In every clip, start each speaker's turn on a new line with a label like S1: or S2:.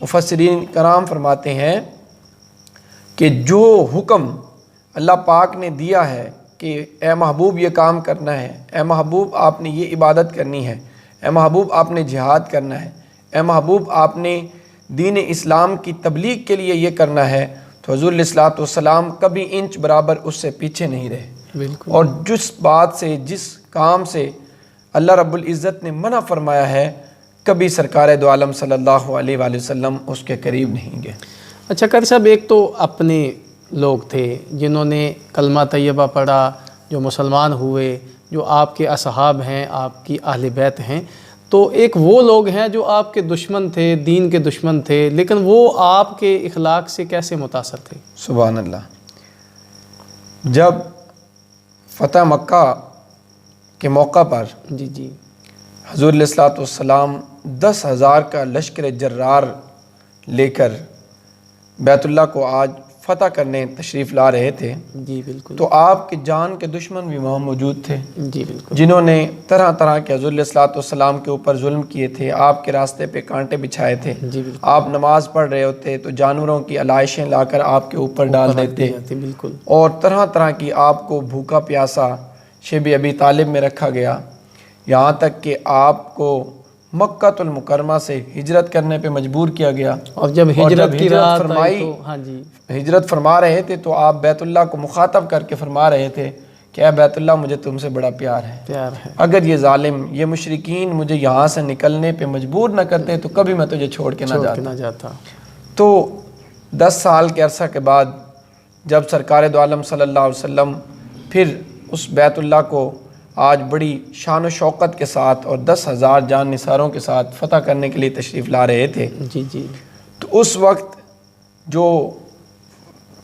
S1: مفسرین کرام فرماتے ہیں کہ جو حکم اللہ پاک نے دیا ہے کہ اے محبوب یہ کام کرنا ہے، اے محبوب آپ نے یہ عبادت کرنی ہے، اے محبوب آپ نے جہاد کرنا ہے، اے محبوب آپ نے دین اسلام کی تبلیغ کے لیے یہ کرنا ہے، تو حضور علیہ الصلوۃ والسلام کبھی انچ برابر اس سے پیچھے نہیں رہے۔
S2: بالکل۔
S1: اور جس بات سے، جس کام سے اللہ رب العزت نے منع فرمایا ہے، کبھی سرکار دو عالم صلی اللہ علیہ وآلہ وسلم اس کے قریب نہیں گئے۔
S2: اچھا قاری صاحب، ایک تو اپنے لوگ تھے جنہوں نے کلمہ طیبہ پڑھا، جو مسلمان ہوئے، جو آپ کے اصحاب ہیں، آپ کی اہل بیت ہیں، تو ایک وہ لوگ ہیں جو آپ کے دشمن تھے، دین کے دشمن تھے، لیکن وہ آپ کے اخلاق سے کیسے متاثر تھے؟
S1: سبحان اللہ۔ جب فتح مکہ کے موقع پر
S2: جی جی
S1: حضور علیہ الصلوۃ والسلام 10,000 کا لشکر جرار لے کر بیت اللہ کو آج فتح کرنے تشریف لا رہے تھے،
S2: جی بالکل،
S1: تو آپ کے جان کے دشمن بھی وہاں موجود تھے،
S2: جی بالکل،
S1: جنہوں نے طرح طرح کے حضور علیہ الصلوۃ والسلام کے اوپر ظلم کیے تھے، آپ کے راستے پہ کانٹے بچھائے تھے،
S2: جی بالکل،
S1: آپ نماز پڑھ رہے ہوتے تو جانوروں کی علائشیں لا کر آپ کے اوپر ڈال دیتے،
S2: بالکل،
S1: اور طرح طرح کی آپ کو بھوکا پیاسا شیب ابی طالب میں رکھا گیا، یہاں تک کہ آپ کو مکہ المکرمہ سے ہجرت کرنے پہ مجبور کیا گیا۔
S2: اور جب ہجرت کی رات
S1: فرمائی،
S2: تو ہاں جی،
S1: ہجرت فرما رہے تھے تو آپ بیت اللہ کو مخاطب کر کے فرما رہے تھے کہ اے بیت اللہ مجھے تم سے بڑا پیار ہے،
S2: پیار ہے،
S1: اگر یہ ظالم، یہ مشرکین مجھے یہاں سے نکلنے پہ مجبور نہ کرتے تو کبھی میں تجھے چھوڑ کے نہ جاتا۔ تو 10 سال کے عرصہ کے بعد جب سرکار دو عالم صلی اللہ علیہ وسلم پھر اس بیت اللہ کو آج بڑی شان و شوقت کے ساتھ اور 10,000 جان نثاروں کے ساتھ فتح کرنے کے لیے تشریف لا رہے تھے،
S2: جی جی،
S1: تو اس وقت جو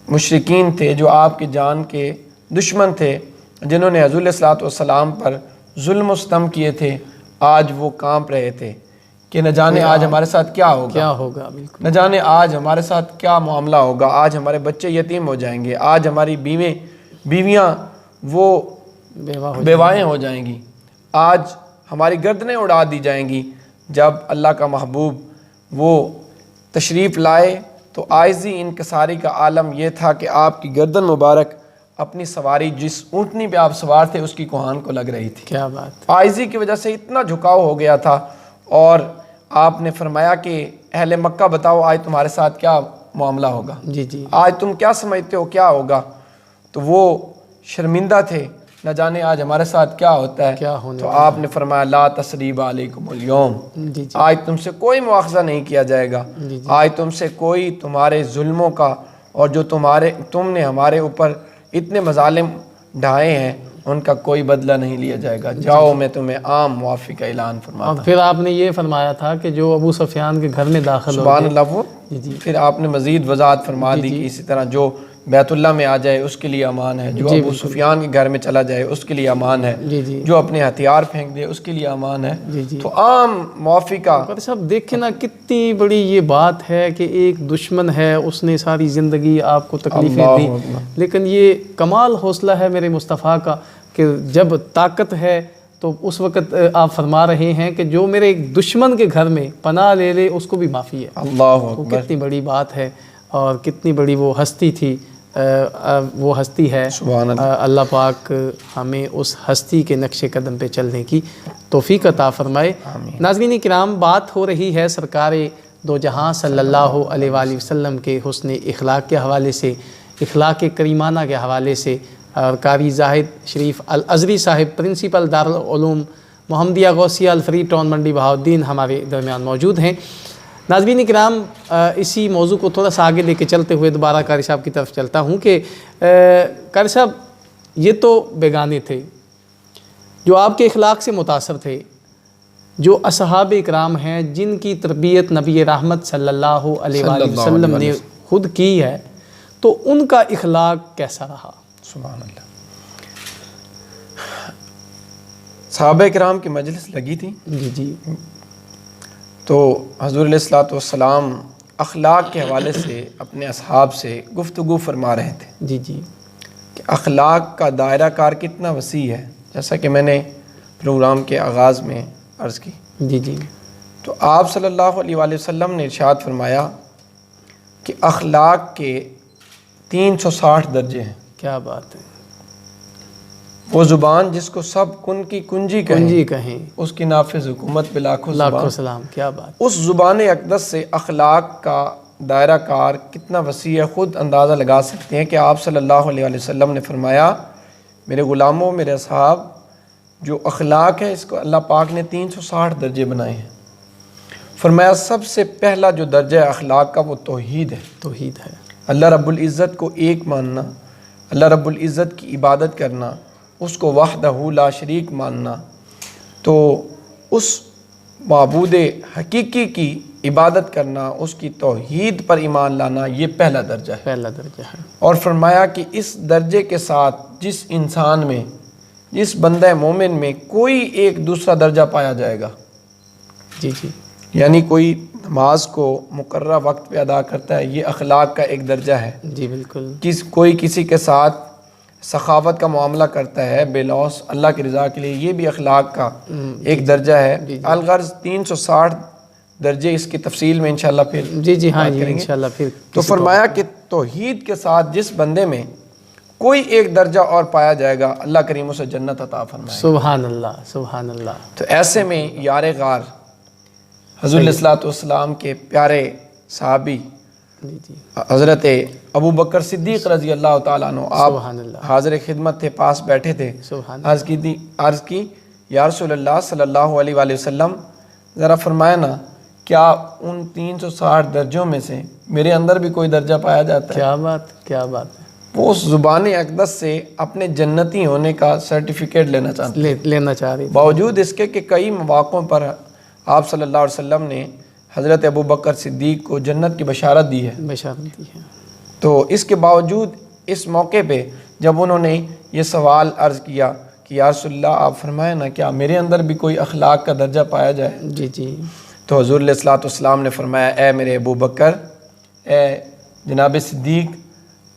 S1: مشرکین تھے، جو آپ کی جان کے دشمن تھے، جنہوں نے حضور علیہ الصلوۃ والسلام پر ظلم و ستم کیے تھے، آج وہ کانپ رہے تھے کہ نہ جانے آج ہمارے ساتھ کیا ہوگا،
S2: بالکل،
S1: نہ جانے آج ہمارے ساتھ کیا معاملہ ہوگا، آج ہمارے بچے یتیم ہو جائیں گے، آج ہماری بیویاں وہ بیوائیں ہو جائیں گی، آج ہماری گردنیں اڑا دی جائیں گی۔ جب اللہ کا محبوب وہ تشریف لائے تو عاجزی انکساری کا عالم یہ تھا کہ آپ کی گردن مبارک اپنی سواری، جس اونٹنی پہ آپ سوار تھے، اس کی کوہان کو لگ رہی تھی۔
S2: کیا بات،
S1: عاجزی کی وجہ سے اتنا جھکاؤ ہو گیا تھا، اور آپ نے فرمایا کہ اہل مکہ بتاؤ آج تمہارے ساتھ کیا معاملہ ہوگا،
S2: جی جی،
S1: آج تم کیا سمجھتے ہو کیا ہوگا؟ تو وہ شرمندہ تھے، نہ جانے آج ہمارے ساتھ کیا ہوتا ہے،
S2: کیا ہونے
S1: تو آپ نے فرمایا لا تثریب علیکم اليوم،
S2: جی جی،
S1: آج تم سے کوئی مواخذہ نہیں کیا جائے گا،
S2: جی جی،
S1: آج تم سے کوئی تمہارے ظلموں کا اور جو تم نے ہمارے اوپر اتنے مظالم ڈھائے ہیں ان کا کوئی بدلہ نہیں لیا جائے گا، جاؤ میں تمہیں عام معافی کا اعلان فرماتا
S2: اور
S1: ہوں۔
S2: پھر آپ نے یہ فرمایا تھا کہ جو ابو سفیان کے گھر میں داخل ہو
S1: سبحان اللہ، وہ
S2: جی جی،
S1: پھر آپ نے مزید وضاحت فرما دی کہ اسی طرح جو بیت اللہ میں آ جائے اس کے لیے امان ہے، جو ابو سفیان کے گھر میں چلا جائے اس کے لیے امان ہے،
S2: جی جی،
S1: جو اپنے ہتھیار پھینک دے اس کے لیے امان ہے،
S2: جی جی،
S1: تو عام معافی کا۔
S2: پر صاحب دیکھیں نا کتنی بڑی یہ بات ہے کہ ایک دشمن ہے، اس نے ساری زندگی آپ کو تکلیفیں دی، لیکن یہ کمال حوصلہ ہے میرے مصطفیٰ کا کہ جب طاقت ہے تو اس وقت آپ فرما رہے ہیں کہ جو میرے دشمن کے گھر میں پناہ لے لے اس کو بھی معافی ہے۔
S1: اللہ
S2: وہ
S1: اکبر،
S2: کتنی بڑی بات ہے اور کتنی بڑی وہ ہستی تھی، وہ ہستی ہے۔
S1: سبحان اللہ۔
S2: اللہ پاک ہمیں اس ہستی کے نقش قدم پہ چلنے کی توفیق عطا فرمائے۔ ناظرین کرام، بات ہو رہی ہے سرکار دو جہاں صلی اللہ علیہ وآلہ وسلم کے حسن اخلاق کے حوالے سے، اخلاق کریمانہ کے حوالے سے، اور قاری زاہد شریف الازری صاحب پرنسپل دارالعلوم محمدیہ غوثیہ الفری ٹاؤن منڈی بہاؤالدین ہمارے درمیان موجود ہیں۔ ناظرین کرام، اسی موضوع کو تھوڑا سا آگے لے کے چلتے ہوئے دوبارہ قاری صاحب کی طرف چلتا ہوں کہ قاری صاحب یہ تو بیگانے تھے جو آپ کے اخلاق سے متاثر تھے، جو اصحاب اکرام ہیں جن کی تربیت نبی رحمت صلی اللہ علیہ وآلہ وسلم نے خود کی ہے، تو ان کا اخلاق کیسا رہا؟
S1: سبحان اللہ۔ صحابہ کرام کی مجلس لگی تھی،
S2: جی جی،
S1: تو حضور علیہ الصلوۃ والسلام اخلاق کے حوالے سے اپنے اصحاب سے گفتگو فرما رہے تھے
S2: جی جی،
S1: کہ اخلاق کا دائرہ کار کتنا وسیع ہے، جیسا کہ میں نے پروگرام کے آغاز میں عرض کی۔
S2: جی جی،
S1: تو آپ صلی اللہ علیہ وآلہ وسلم نے ارشاد فرمایا کہ اخلاق کے 360 درجے ہیں۔
S2: کیا بات ہے،
S1: وہ زبان جس کو سب کن کی کنجی
S2: کہیں
S1: اس کی نافذ حکومت پہ لاکھوں زبان۔
S2: سلام، کیا بات،
S1: اس زبان اقدس سے اخلاق کا دائرہ کار کتنا وسیع ہے، خود اندازہ لگا سکتے ہیں کہ آپ صلی اللہ علیہ وآلہ وسلم نے فرمایا میرے غلاموں، میرے اصحاب، جو اخلاق ہے اس کو اللہ پاک نے 360 درجے بنائے ہیں۔ فرمایا سب سے پہلا جو درجہ ہے اخلاق کا وہ توحید ہے۔
S2: توحید ہے،
S1: اللہ رب العزت کو ایک ماننا، اللہ رب العزت کی عبادت کرنا، اس کو وحدہ لا شریک ماننا، تو اس معبود حقیقی کی عبادت کرنا، اس کی توحید پر ایمان لانا، یہ پہلا درجہ ہے۔
S2: پہلا درجہ ہے،
S1: اور فرمایا کہ اس درجے کے ساتھ جس انسان میں، جس بندہ مومن میں کوئی ایک دوسرا درجہ پایا جائے گا،
S2: جی جی،
S1: یعنی کوئی نماز کو مقررہ وقت پہ ادا کرتا ہے، یہ اخلاق کا ایک درجہ ہے۔
S2: جی بالکل،
S1: کوئی کسی کے ساتھ سخاوت کا معاملہ کرتا ہے بے لوث اللہ کی رضا کے لیے، یہ بھی اخلاق کا ایک درجہ ہے۔ الغرض 360 درجے، اس کی تفصیل میں انشاءاللہ پھر
S2: جی ہاں
S1: بات
S2: جی
S1: کریں گے۔
S2: انشاءاللہ پھر
S1: تو فرمایا کہ توحید کے ساتھ جس بندے میں کوئی ایک درجہ اور پایا جائے گا، اللہ کریم اسے جنت عطا فرمائے۔
S2: سبحان اللہ، سبحان اللہ۔
S1: تو ایسے میں یار غار حضور علیہ الصلوۃ والسلام کے پیارے صحابی
S2: جی جی،
S1: حضرت ابو بکر صدیق رضی اللہ تعالیٰ عنہ، آپ
S2: سبحان اللہ،
S1: حاضر خدمت تھے، پاس بیٹھے تھے،
S2: سبحان
S1: عرض کی یا رسول اللہ صلی اللہ علیہ وآلہ وسلم، ذرا فرمایا نا کیا ان 360 درجوں میں سے میرے اندر بھی کوئی درجہ پایا جاتا ہے؟
S2: کیا بات، کیا بات ہے،
S1: وہ اس زبان اقدس سے اپنے جنتی ہونے کا سرٹیفکیٹ لینا چاہتے ہیں،
S2: لینا چاہ رہی تھی،
S1: باوجود اس کے کہ کئی مواقعوں پر آپ صلی اللہ علیہ وسلم نے حضرت ابو بکر صدیق کو جنت کی بشارت دی ہے،
S2: بشارت دی ہے،
S1: تو اس کے باوجود اس موقع پہ جب انہوں نے یہ سوال عرض کیا کہ یا رسول اللہ آپ فرمائیں نا کیا میرے اندر بھی کوئی اخلاق کا درجہ پایا جائے،
S2: جی جی،
S1: تو حضور علیہ الصلوۃ والسلام نے فرمایا اے میرے ابو بکر، اے جناب صدیق،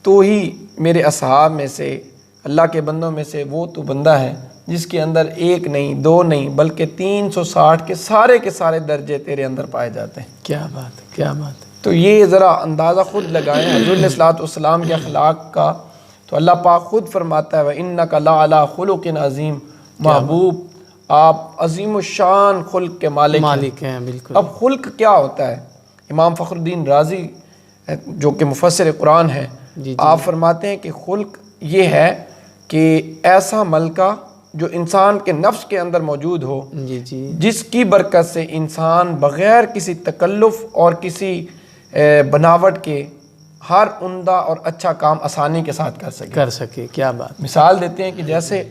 S1: تو ہی میرے اصحاب میں سے، اللہ کے بندوں میں سے وہ تو بندہ ہے جس کے اندر ایک نہیں، دو نہیں، بلکہ 360 کے سارے درجے تیرے اندر پائے جاتے ہیں۔
S2: کیا بات ہے، کیا بات ہے،
S1: تو یہ ذرا اندازہ خود لگائیں حضور علیہ الصلوۃ والسلام کے اخلاق کا، تو اللہ پاک خود فرماتا ہے وَإِنَّكَ لَعَلَىٰ خُلُقٍ عَظِيمٍ، محبوب آپ عظیم الشان خلق کے مالک
S2: ہیں، بالکل۔
S1: اب خلق کیا ہوتا ہے؟ امام فخر الدین رازی جو کہ مفسر قرآن ہے،
S2: جی
S1: آپ فرماتے ہیں کہ خلق یہ ہے کہ ایسا ملکہ جو انسان کے نفس کے اندر موجود ہو،
S2: جی جی،
S1: جس کی برکت سے انسان بغیر کسی تکلف اور کسی بناوٹ کے ہر عمدہ اور اچھا کام آسانی کے ساتھ کر سکے۔
S2: کیا بات،
S1: مثال دیتے ہیں کہ جیسے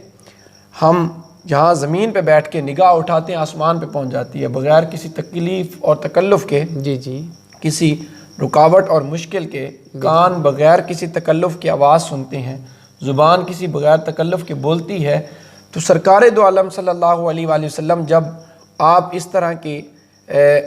S1: ہم جہاں زمین پہ بیٹھ کے نگاہ اٹھاتے ہیں آسمان پہ پہنچ جاتی ہے بغیر کسی تکلیف اور تکلف کے،
S2: جی جی،
S1: کسی رکاوٹ اور مشکل کے، کان بغیر کسی تکلف کی آواز سنتے ہیں، زبان کسی بغیر تکلف کے بولتی ہے، تو سرکار دو عالم صلی اللہ علیہ وآلہ وسلم جب آپ اس طرح کے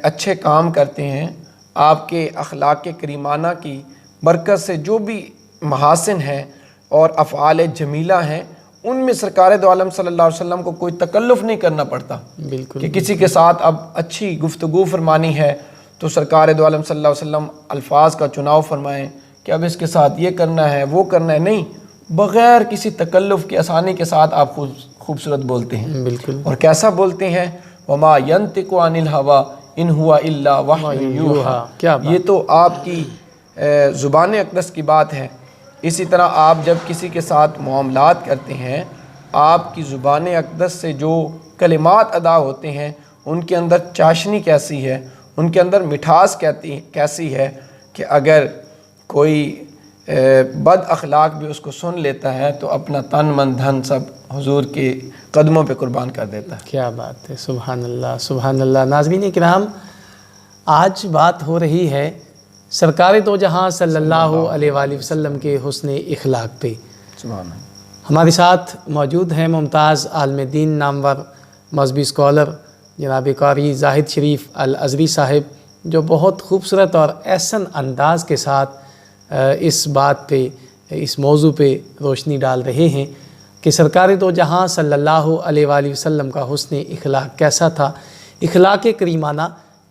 S1: اچھے کام کرتے ہیں، آپ کے اخلاق کریمانہ کی برکت سے جو بھی محاسن ہیں اور افعال جمیلہ ہیں، ان میں سرکار دو عالم صلی اللہ علیہ وسلم کو کوئی تکلف نہیں کرنا پڑتا
S2: بالکل،
S1: کہ کسی کے ساتھ اب اچھی گفتگو فرمانی ہے تو سرکار دو عالم صلی اللہ علیہ وسلم الفاظ کا چناؤ فرمائیں کہ اب اس کے ساتھ یہ کرنا ہے وہ کرنا ہے، نہیں، بغیر کسی تکلف کی آسانی کے ساتھ آپ خوبصورت بولتے ہیں،
S2: بالکل،
S1: اور کیسا بولتے ہیں؟ وَمَا يَنْتِقُ عَنِ الْهَوَىٰ إِنْ هُوَ إِلَّا وَحْيٌ يُوحَىٰ،
S2: کیا بات،
S1: یہ تو آپ کی زبان اقدس کی بات ہے۔ اسی طرح آپ جب کسی کے ساتھ معاملات کرتے ہیں، آپ کی زبان اقدس سے جو کلمات ادا ہوتے ہیں ان کے اندر چاشنی کیسی ہے، ان کے اندر مٹھاس کیسی ہے کہ اگر کوئی بد اخلاق بھی اس کو سن لیتا ہے تو اپنا تن من دھن سب حضور کے قدموں پہ قربان کر دیتا ہے۔
S2: کیا بات ہے، سبحان اللہ، سبحان اللہ۔ ناظرین کرام، آج بات ہو رہی ہے سرکار دو جہاں صلی اللہ علیہ وآلہ وسلم کے حسن اخلاق پہ۔
S1: سبحان اللہ۔
S2: ہمارے ساتھ موجود ہیں ممتاز عالم دین نامور مذہبی اسکالر جناب قاری زاہد شریف الازری صاحب، جو بہت خوبصورت اور احسن انداز کے ساتھ اس بات پہ، اس موضوع پہ روشنی ڈال رہے ہیں کہ سرکار دو جہاں صلی اللہ علیہ وآلہ وسلم کا حسن اخلاق کیسا تھا، اخلاق کریمانہ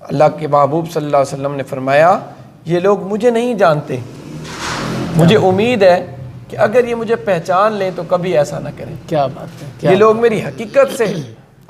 S1: اللہ کے محبوب صلی اللہ علیہ وسلم نے فرمایا یہ لوگ مجھے نہیں جانتے، مجھے امید ہے کہ اگر یہ مجھے پہچان لیں تو کبھی ایسا نہ کریں۔
S2: کیا بات ہے،
S1: یہ لوگ میری حقیقت سے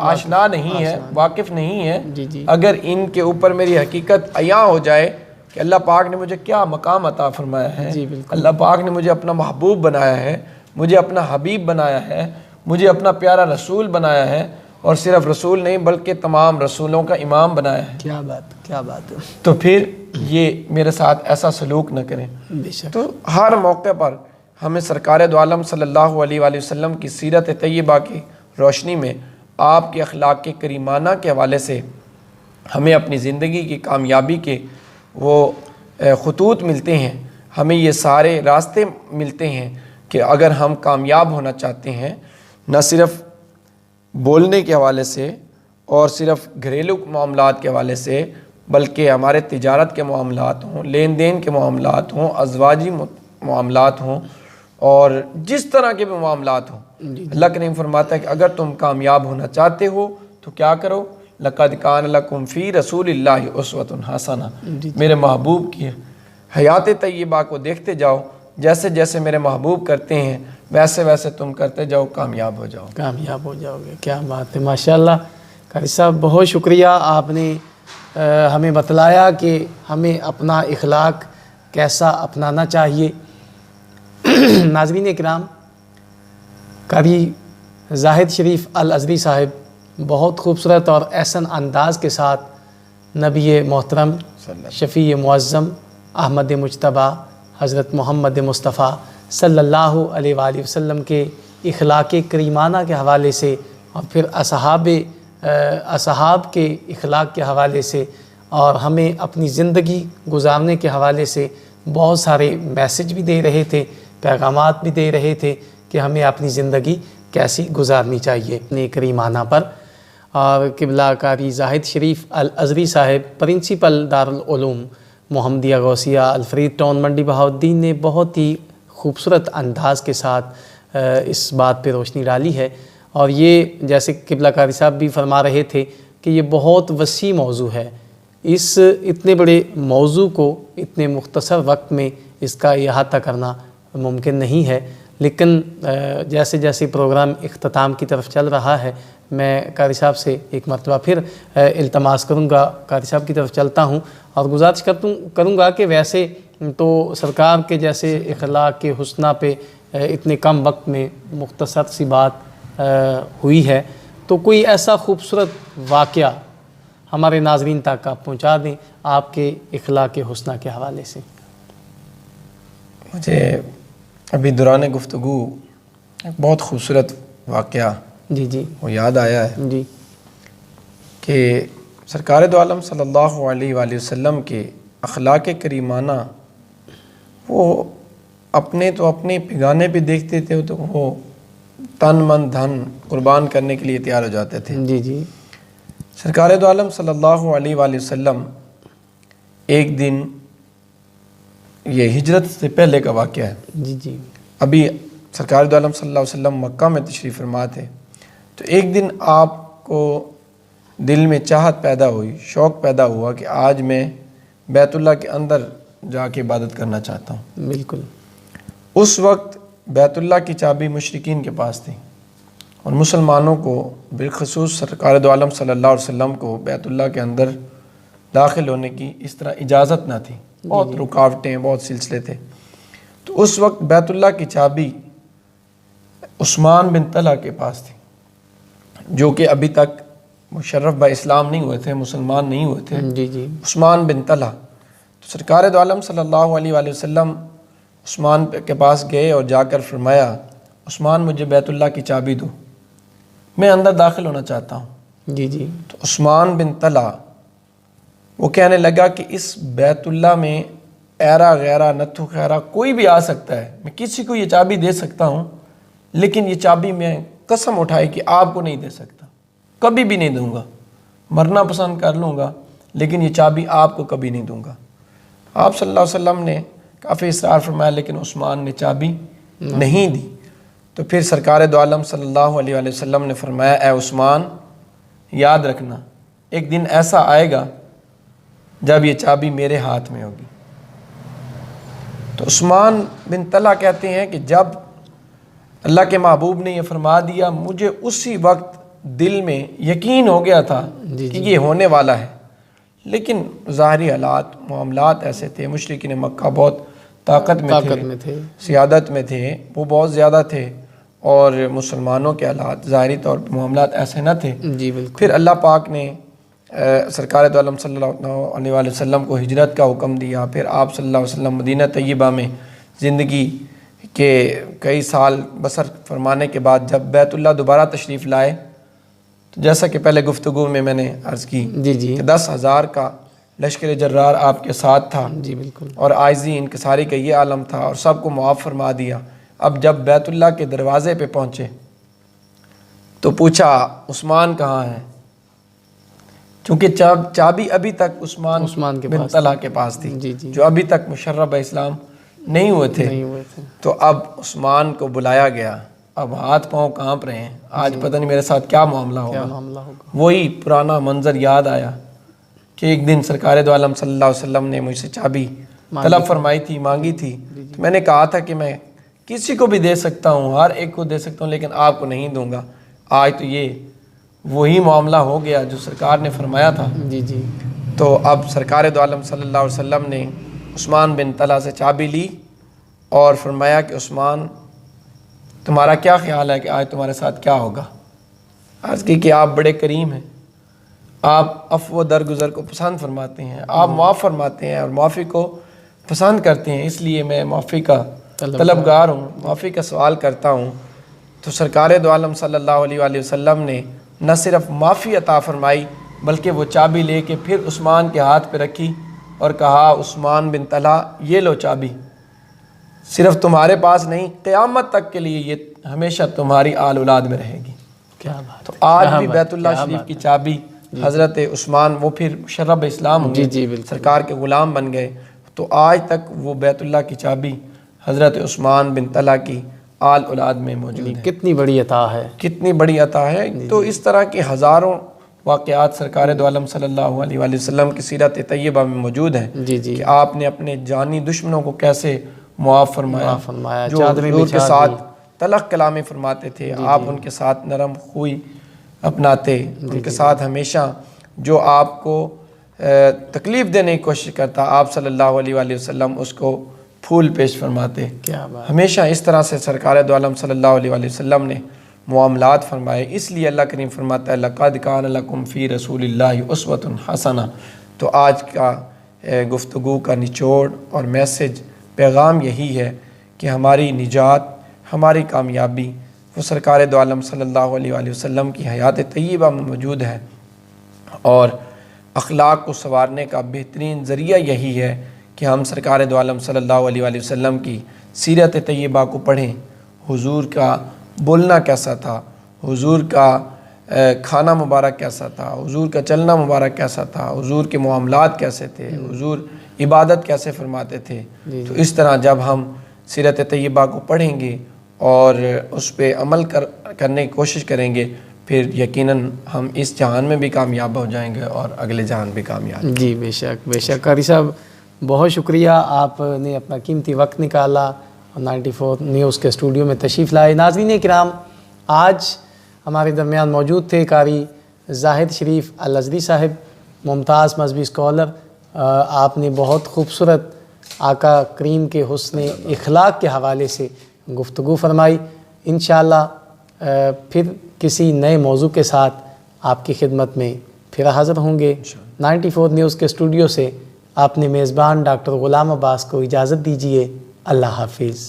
S1: آشنا نہیں ہے، واقف نہیں ہے۔
S2: جی جی
S1: اگر ان کے اوپر میری حقیقت عیاں ہو جائے کہ اللہ پاک نے مجھے کیا مقام عطا فرمایا ہے،
S2: جی بالکل،
S1: اللہ پاک نے مجھے اپنا محبوب بنایا ہے، مجھے اپنا حبیب بنایا ہے، مجھے اپنا پیارا رسول بنایا ہے، اور صرف رسول نہیں بلکہ تمام رسولوں کا امام بنایا ہے،
S2: کیا بات، کیا بات ہے،
S1: تو پھر یہ میرے ساتھ ایسا سلوک نہ کریں۔
S2: بے شک،
S1: تو ہر موقع پر ہمیں سرکار دو عالم صلی اللہ علیہ وآلہ وسلم کی سیرت طیبہ کی روشنی میں آپ کے اخلاق کے کریمانہ کے حوالے سے ہمیں اپنی زندگی کی کامیابی کے وہ خطوط ملتے ہیں، ہمیں یہ سارے راستے ملتے ہیں کہ اگر ہم کامیاب ہونا چاہتے ہیں، نہ صرف بولنے کے حوالے سے اور صرف گھریلو معاملات کے حوالے سے، بلکہ ہمارے تجارت کے معاملات ہوں، لین دین کے معاملات ہوں، ازواجی معاملات ہوں، اور جس طرح کے بھی معاملات ہوں، اللہ کریم فرماتا ہے کہ اگر تم کامیاب ہونا چاہتے ہو تو کیا کرو، لَقَدْ كَانَ لَكُمْ فِي رَسُولِ اللَّهِ أُسْوَةٌ حَسَنَةٌ، میرے محبوب کی حیات طیبہ کو دیکھتے جاؤ، جیسے جیسے میرے محبوب کرتے ہیں ویسے ویسے تم کرتے جاؤ، کامیاب ہو جاؤ،
S2: کامیاب ہو جاؤ گے۔ کیا بات ہے، ماشاءاللہ قاری صاحب، بہت شکریہ، آپ نے ہمیں بتلایا کہ ہمیں اپنا اخلاق کیسا اپنانا چاہیے۔ ناظرین کرام، قاری زاہد شریف الازری صاحب بہت خوبصورت اور احسن انداز کے ساتھ نبی محترم شفیع معظم احمد مجتبیٰ حضرت محمد مصطفیٰ صلی اللہ علیہ وآلہ وسلم کے اخلاق کریمانہ کے حوالے سے، اور پھر اصحاب کے اخلاق کے حوالے سے، اور ہمیں اپنی زندگی گزارنے کے حوالے سے بہت سارے میسج بھی دے رہے تھے، پیغامات بھی دے رہے تھے کہ ہمیں اپنی زندگی کیسی گزارنی چاہیے اپنے کریمانہ پر۔ اور قبلہ قاری زاہد شریف الازری صاحب، پرنسپل دارالعلوم محمدیہ غوثیہ الفرید ٹاؤن منڈی بہاؤالدین، نے بہت ہی خوبصورت انداز کے ساتھ اس بات پہ روشنی ڈالی ہے، اور یہ جیسے قبلہ قاری صاحب بھی فرما رہے تھے کہ یہ بہت وسیع موضوع ہے، اس اتنے بڑے موضوع کو اتنے مختصر وقت میں اس کا احاطہ کرنا ممکن نہیں ہے، لیکن جیسے جیسے پروگرام اختتام کی طرف چل رہا ہے، میں قاری صاحب سے ایک مرتبہ پھر التماس کروں گا، قاری صاحب کی طرف چلتا ہوں اور گزارش کروں گا کہ ویسے تو سرکار کے جیسے اخلاق کے حسنہ پہ اتنے کم وقت میں مختصر سی بات ہوئی ہے، تو کوئی ایسا خوبصورت واقعہ ہمارے ناظرین تک آپ پہنچا دیں آپ کے اخلاق کے حسنہ کے حوالے سے۔
S1: مجھے ابھی دوران گفتگو ایک بہت خوبصورت واقعہ
S2: جی جی
S1: وہ یاد آیا ہے
S2: جی
S1: کہ سرکار دو عالم صلی اللہ علیہ وآلہ وسلم کے اخلاق کریمانہ وہ اپنے پگانے پہ دیکھتے تھے تو وہ تن من دھن قربان کرنے کے لیے تیار ہو جاتے تھے۔
S2: جی جی
S1: سرکار دو عالم صلی اللہ علیہ وآلہ وسلم ایک دن، یہ ہجرت سے پہلے کا واقعہ ہے،
S2: جی جی
S1: ابھی سرکار دو عالم صلی اللہ علیہ وسلم مکہ میں تشریف فرما تھے، تو ایک دن آپ کو دل میں چاہت پیدا ہوئی، شوق پیدا ہوا کہ آج میں بیت اللہ کے اندر جا کے عبادت کرنا چاہتا ہوں۔
S2: بالکل۔
S1: اس وقت بیت اللہ کی چابی مشرکین کے پاس تھی، اور مسلمانوں کو بالخصوص سرکار دو عالم صلی اللہ علیہ وسلم کو بیت اللہ کے اندر داخل ہونے کی اس طرح اجازت نہ تھی، بہت رکاوٹیں، بہت سلسلے تھے۔ تو اس وقت بیت اللہ کی چابی عثمان بن طلحہ کے پاس تھی، جو کہ ابھی تک مشرف با اسلام نہیں ہوئے تھے، مسلمان نہیں ہوئے تھے۔
S2: جی جی
S1: عثمان بن طلحہ، تو سرکار دو عالم صلی اللہ علیہ وآلہ وسلم عثمان کے پاس گئے اور جا کر فرمایا، عثمان مجھے بیت اللہ کی چابی دو، میں اندر داخل ہونا چاہتا ہوں۔
S2: جی جی
S1: تو عثمان بن طلحہ وہ کہنے لگا کہ اس بیت اللہ میں ایرا غیرہ نتھو خیرہ کوئی بھی آ سکتا ہے، میں کسی کو یہ چابی دے سکتا ہوں، لیکن یہ چابی میں قسم اٹھائی کہ آپ کو نہیں دے سکتا، کبھی بھی نہیں دوں گا، مرنا پسند کر لوں گا لیکن یہ چابی آپ کو کبھی نہیں دوں گا۔ آپ صلی اللہ علیہ وسلم نے کافی اصرار فرمایا، لیکن عثمان نے چابی نہیں دی۔ تو پھر سرکار دو عالم صلی اللہ علیہ وآلہ وسلم نے فرمایا، اے عثمان، یاد رکھنا ایک دن ایسا آئے گا جب یہ چابی میرے ہاتھ میں ہوگی۔ تو عثمان بن طلحہ کہتے ہیں کہ جب اللہ کے محبوب نے یہ فرما دیا، مجھے اسی وقت دل میں یقین ہو گیا تھا کہ یہ ہونے والا ہے، لیکن ظاہری حالات معاملات ایسے تھے، مشرکین مکہ بہت طاقت میں تھے، سیادت میں تھے، وہ بہت زیادہ تھے، اور مسلمانوں کے حالات ظاہری طور پر معاملات ایسے نہ تھے۔
S2: جی بالکل۔
S1: پھر اللہ پاک نے سرکار دو عالم صلی اللہ علیہ وآلہ وسلم کو ہجرت کا حکم دیا، پھر آپ صلی اللہ علیہ وسلم مدینہ طیبہ میں زندگی کے کئی سال بسر فرمانے کے بعد جب بیت اللہ دوبارہ تشریف لائے، تو جیسا کہ پہلے گفتگو میں نے عرض کی کہ 10,000 کا لشکر جرار آپ کے ساتھ تھا،
S2: جی بالکل، اور
S1: عاجزی انکساری کا یہ عالم تھا، اور سب کو معاف فرما دیا۔ اب جب بیت اللہ کے دروازے پہ پہنچے تو پوچھا عثمان کہاں ہے، چونکہ چابی ابھی تک عثمان بن طلحہ کے پاس تھی، جو ابھی تک مشرف اسلام نہیں ہوئے تھے۔ تو اب عثمان کو بلایا گیا، اب ہاتھ پاؤں کانپ رہے ہیں، آج پتہ نہیں میرے ساتھ کیا معاملہ ہوگا۔ وہی پرانا منظر یاد آیا کہ ایک دن سرکار دو عالم صلی اللہ علیہ وسلم نے مجھ سے چابی طلب فرمائی تھی، مانگی تھی، تو میں نے کہا تھا کہ میں کسی کو بھی دے سکتا ہوں، ہر ایک کو دے سکتا ہوں، لیکن آپ کو نہیں دوں گا۔ آج تو یہ وہی معاملہ ہو گیا جو سرکار نے فرمایا تھا۔
S2: جی
S1: تو اب سرکار دو عالم صلی اللہ علیہ وسلم نے عثمان بن طلحہ سے چابی لی اور فرمایا کہ عثمان تمہارا کیا خیال ہے کہ آج تمہارے ساتھ کیا ہوگا؟ عرض کی کہ آپ بڑے کریم ہیں، آپ عفو و درگزر کو پسند فرماتے ہیں، آپ معاف فرماتے ہیں اور معافی کو پسند کرتے ہیں، اس لیے میں معافی کا طلبگار ہوں، معافی کا سوال کرتا ہوں۔ تو سرکار دو عالم صلی اللہ علیہ وآلہ وسلم نے نہ صرف معافی عطا فرمائی بلکہ وہ چابی لے کے پھر عثمان کے ہاتھ پہ رکھی اور کہا عثمان بن طلحہ یہ لو چابی، صرف تمہارے پاس نہیں، قیامت تک کے لیے یہ ہمیشہ تمہاری آل اولاد میں رہے گی۔
S2: کیا بات!
S1: تو آج بھی بیت اللہ شریف کی چابی حضرت عثمان، وہ پھر مشرف اسلام ہوئے، سرکار کے غلام بن گئے، تو آج تک وہ بیت اللہ کی چابی حضرت عثمان بن طلحہ کی آل اولاد میں موجود ہے۔
S2: کتنی بڑی عطا ہے،
S1: کتنی بڑی عطا ہے۔ تو اس طرح کے ہزاروں واقعات سرکار دو عالم صلی اللہ علیہ وآلہ وسلم کی سیرت طیبہ میں موجود ہیں کہ آپ نے اپنے جانی دشمنوں کو کیسے معاف فرمایا، جو حضور کے ساتھ تلخ کلامی فرماتے تھے، آپ ان کے ساتھ نرم خوئی اپناتے، ان کے ساتھ ہمیشہ جو آپ کو تکلیف دینے کی کوشش کرتا آپ صلی اللہ علیہ وآلہ وسلم اس کو پھول پیش فرماتے۔ ہمیشہ اس طرح سے سرکار دو عالم صلی اللہ علیہ وآلہ وسلم نے معاملات فرمائے، اس لیے اللہ کریم فرماتا ہے لَقَدْ كَانَ لَكُمْ فِي رَسُولِ اللَّهِ أُسْوَةٌ حَسَنَةٌ۔ تو آج کا گفتگو کا نچوڑ اور میسج پیغام یہی ہے کہ ہماری نجات، ہماری کامیابی وہ سرکار دو عالم صلی اللہ علیہ وآلہ وسلم کی حیات طیبہ میں موجود ہے، اور اخلاق کو سنوارنے کا بہترین ذریعہ یہی ہے کہ ہم سرکار دو عالم صلی اللہ علیہ وآلہ وسلم کی سیرت طیبہ کو پڑھیں۔ حضور کا بولنا کیسا تھا، حضور کا کھانا مبارک کیسا تھا، حضور کا چلنا مبارک کیسا تھا، حضور کے معاملات کیسے تھے، حضور عبادت کیسے فرماتے تھے۔ تو اس طرح جب ہم سیرت طیبہ کو پڑھیں گے اور اس پہ عمل کرنے کی کوشش کریں گے، پھر یقیناً ہم اس جہان میں بھی کامیاب ہو جائیں گے اور اگلے جہان بھی کامیاب۔
S2: جی بے شک بے شک، قاری صاحب بہت شکریہ، آپ نے اپنا قیمتی وقت نکالا اور 94 نیوز کے اسٹوڈیو میں تشریف لائے۔ ناظرین کرام، آج ہمارے درمیان موجود تھے قاری زاہد شریف الازری صاحب، ممتاز مذہبی اسکالر۔ آپ نے بہت خوبصورت آقا کریم کے حسن اخلاق کے حوالے سے گفتگو فرمائی۔ انشاءاللہ پھر کسی نئے موضوع کے ساتھ آپ کی خدمت میں پھر حاضر ہوں گے۔ 94 نیوز کے اسٹوڈیو سے اپنے میزبان ڈاکٹر غلام عباس کو اجازت دیجیے۔ اللہ حافظ۔